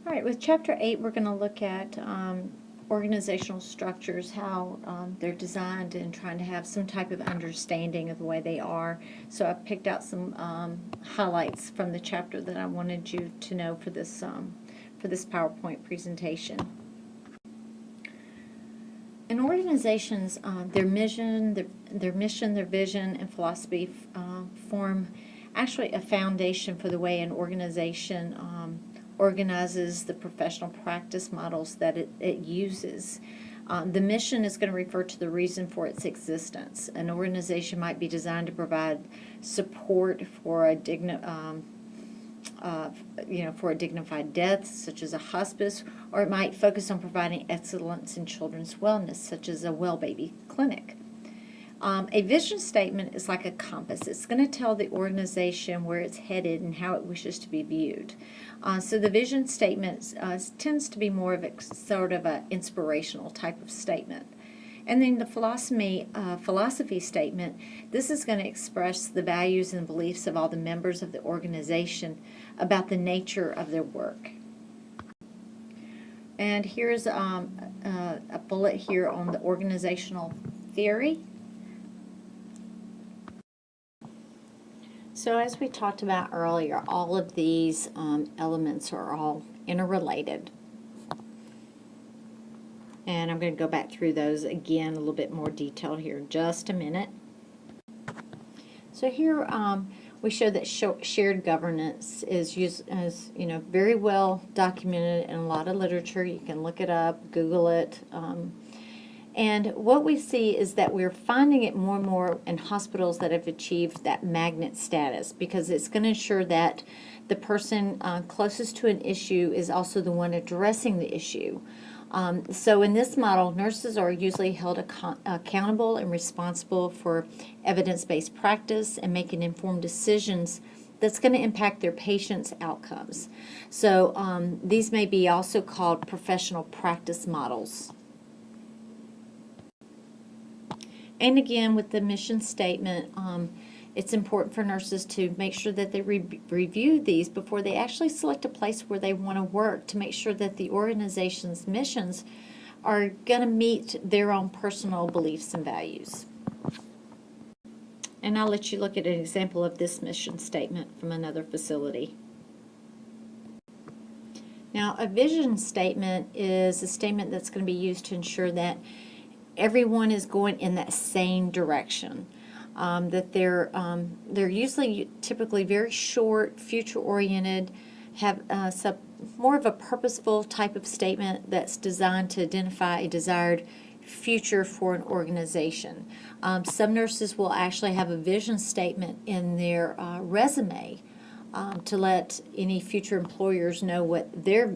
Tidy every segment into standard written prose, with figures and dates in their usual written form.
All right, with Chapter 8, we're going to look at organizational structures, how they're designed, and trying to have some type of understanding of the way they are. So I've picked out some highlights from the chapter that I wanted you to know for this PowerPoint presentation. In organizations, their mission, their vision, and philosophy form actually a foundation for the way an organization organizes the professional practice models that it uses. The mission is going to refer to the reason for its existence. An organization might be designed to provide support for a dignified death, such as a hospice, or it might focus on providing excellence in children's wellness, such as a well baby clinic. A vision statement is like a compass. It's going to tell the organization where it's headed and how it wishes to be viewed. So the vision statement tends to be more of a sort of an inspirational type of statement. And then the philosophy statement, this is going to express the values and beliefs of all the members of the organization about the nature of their work. And here's a bullet here on the organizational theory. So as we talked about earlier, all of these elements are all interrelated. And I'm going to go back through those again a little bit more detailed here in just a minute. So here we show that shared governance is very well documented in a lot of literature. You can look it up, Google it. And what we see is that we're finding it more and more in hospitals that have achieved that magnet status, because it's going to ensure that the person closest to an issue is also the one addressing the issue. So in this model, nurses are usually held accountable and responsible for evidence-based practice and making informed decisions that's going to impact their patients' outcomes. So these may be also called professional practice models. And again, with the mission statement, it's important for nurses to make sure that they review these before they actually select a place where they want to work, to make sure that the organization's missions are going to meet their own personal beliefs and values. And I'll let you look at an example of this mission statement from another facility. Now, a vision statement is a statement that's going to be used to ensure that everyone is going in that same direction. That they're usually typically very short, future-oriented, have more of a purposeful type of statement that's designed to identify a desired future for an organization. Some nurses will actually have a vision statement in their resume to let any future employers know what their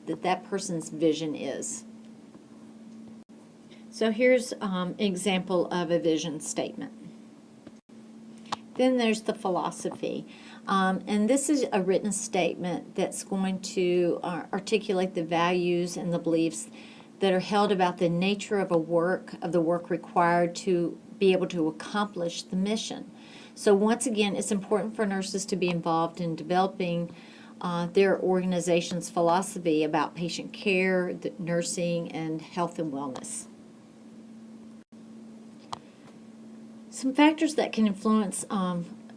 that person's vision is. So here's an example of a vision statement. Then there's the philosophy. And this is a written statement that's going to articulate the values and the beliefs that are held about the nature of the work required to be able to accomplish the mission. So once again, it's important for nurses to be involved in developing their organization's philosophy about patient care, nursing, and health and wellness. Some factors that can influence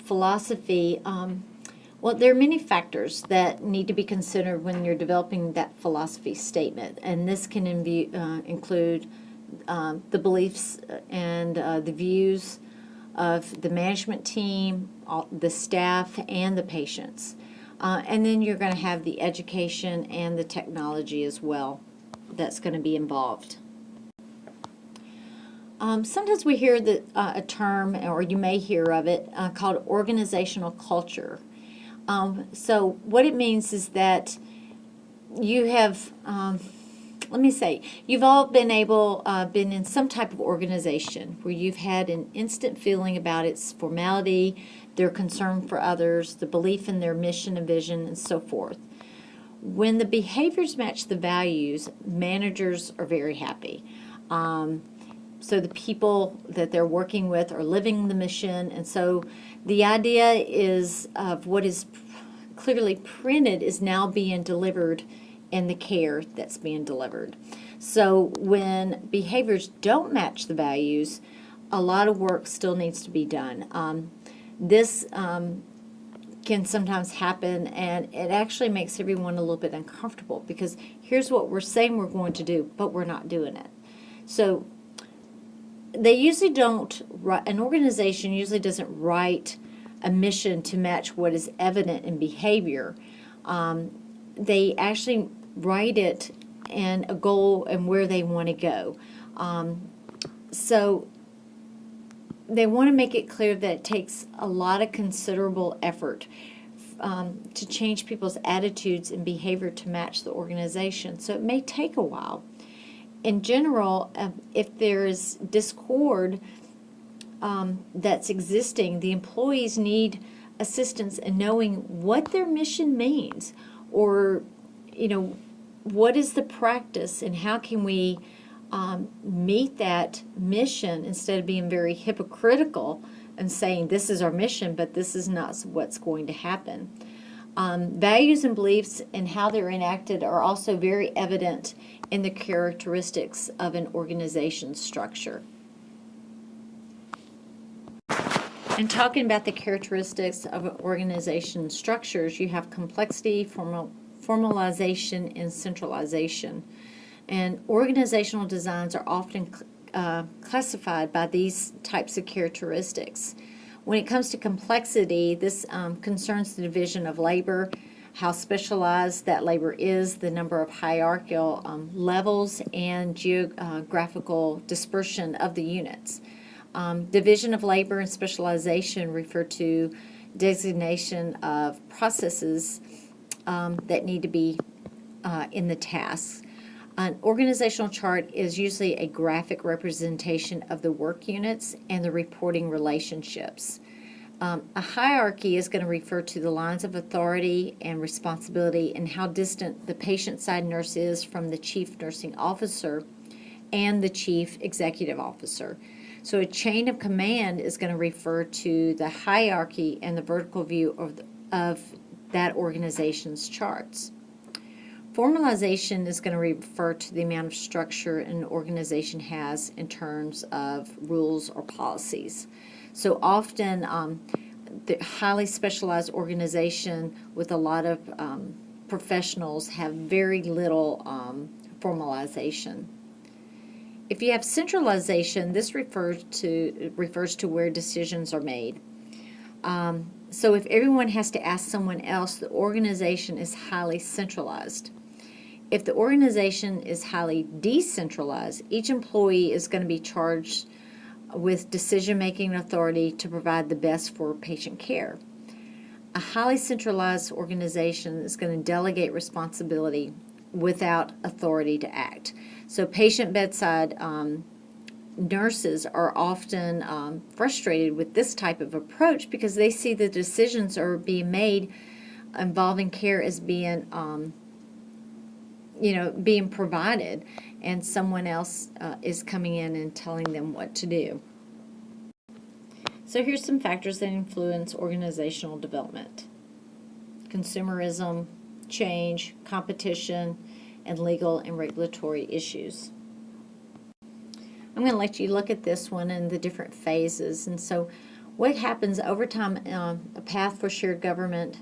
philosophy, well, there are many factors that need to be considered when you're developing that philosophy statement, and this can include the beliefs and the views of the management team, the staff, and the patients. And then you're going to have the education and the technology as well that's going to be involved. Sometimes we hear a term, or you may hear of it, called organizational culture. So what it means is that you have, you've all been in some type of organization where you've had an instant feeling about its formality, their concern for others, the belief in their mission and vision, and so forth. When the behaviors match the values, managers are very happy. So the people that they're working with are living the mission, and so the idea is of what is clearly printed is now being delivered and the care that's being delivered. So when behaviors don't match the values, a lot of work still needs to be done. This can sometimes happen, and it actually makes everyone a little bit uncomfortable, because here's what we're saying we're going to do, but we're not doing it. So they usually don't, an organization usually doesn't write a mission to match what is evident in behavior. They actually write it and a goal and where they want to go. So they want to make it clear that it takes a lot of considerable effort to change people's attitudes and behavior to match the organization. So it may take a while. In general, if there is discord that's existing, the employees need assistance in knowing what their mission means, or, what is the practice and how can we meet that mission, instead of being very hypocritical and saying this is our mission, but this is not what's going to happen. Values and beliefs and how they're enacted are also very evident in the characteristics of an organization's structure. And talking about the characteristics of an organization's structures, you have complexity, formalization, and centralization. And organizational designs are often classified by these types of characteristics. When it comes to complexity, this concerns the division of labor, how specialized that labor is, the number of hierarchical levels, and geographical dispersion of the units. Division of labor and specialization refer to designation of processes that need to be in the tasks. An organizational chart is usually a graphic representation of the work units and the reporting relationships. A hierarchy is going to refer to the lines of authority and responsibility and how distant the patient side nurse is from the chief nursing officer and the chief executive officer. So a chain of command is going to refer to the hierarchy and the vertical view of that organization's charts. Formalization is going to refer to the amount of structure an organization has in terms of rules or policies. So often, the highly specialized organization with a lot of professionals have very little formalization. If you have centralization, this refers to where decisions are made. So if everyone has to ask someone else, the organization is highly centralized. If the organization is highly decentralized, each employee is going to be charged with decision-making authority to provide the best for patient care. A highly centralized organization is going to delegate responsibility without authority to act. So patient bedside nurses are often frustrated with this type of approach because they see the decisions are being made involving care as being being provided, and someone else is coming in and telling them what to do. So here's some factors that influence organizational development: consumerism, change, competition, and legal and regulatory issues. I'm going to let you look at this one and the different phases. And so what happens over time, a path for shared government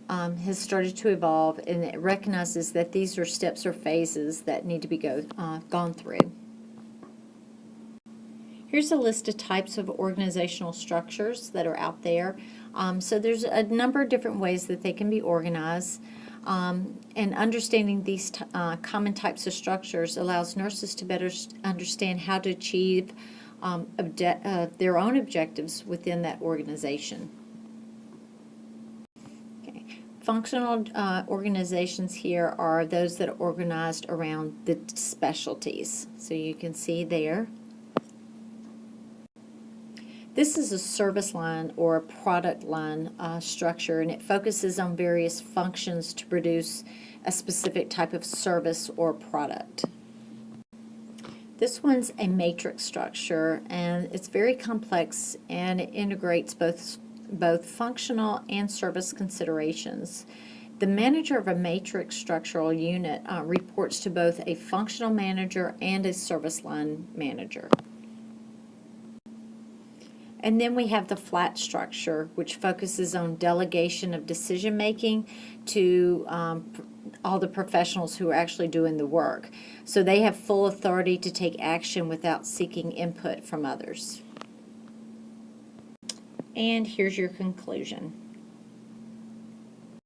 has started to evolve, and it recognizes that these are steps or phases that need to be gone through. Here's a list of types of organizational structures that are out there. So there's a number of different ways that they can be organized. And understanding these common types of structures allows nurses to better understand how to achieve their own objectives within that organization. Functional organizations here are those that are organized around the specialties. So you can see there. This is a service line or a product line structure, and it focuses on various functions to produce a specific type of service or product. This one's a matrix structure, and it's very complex, and it integrates both functional and service considerations. The manager of a matrix structural unit reports to both a functional manager and a service line manager. And then we have the flat structure, which focuses on delegation of decision making to all the professionals who are actually doing the work. So they have full authority to take action without seeking input from others. And here's your conclusion.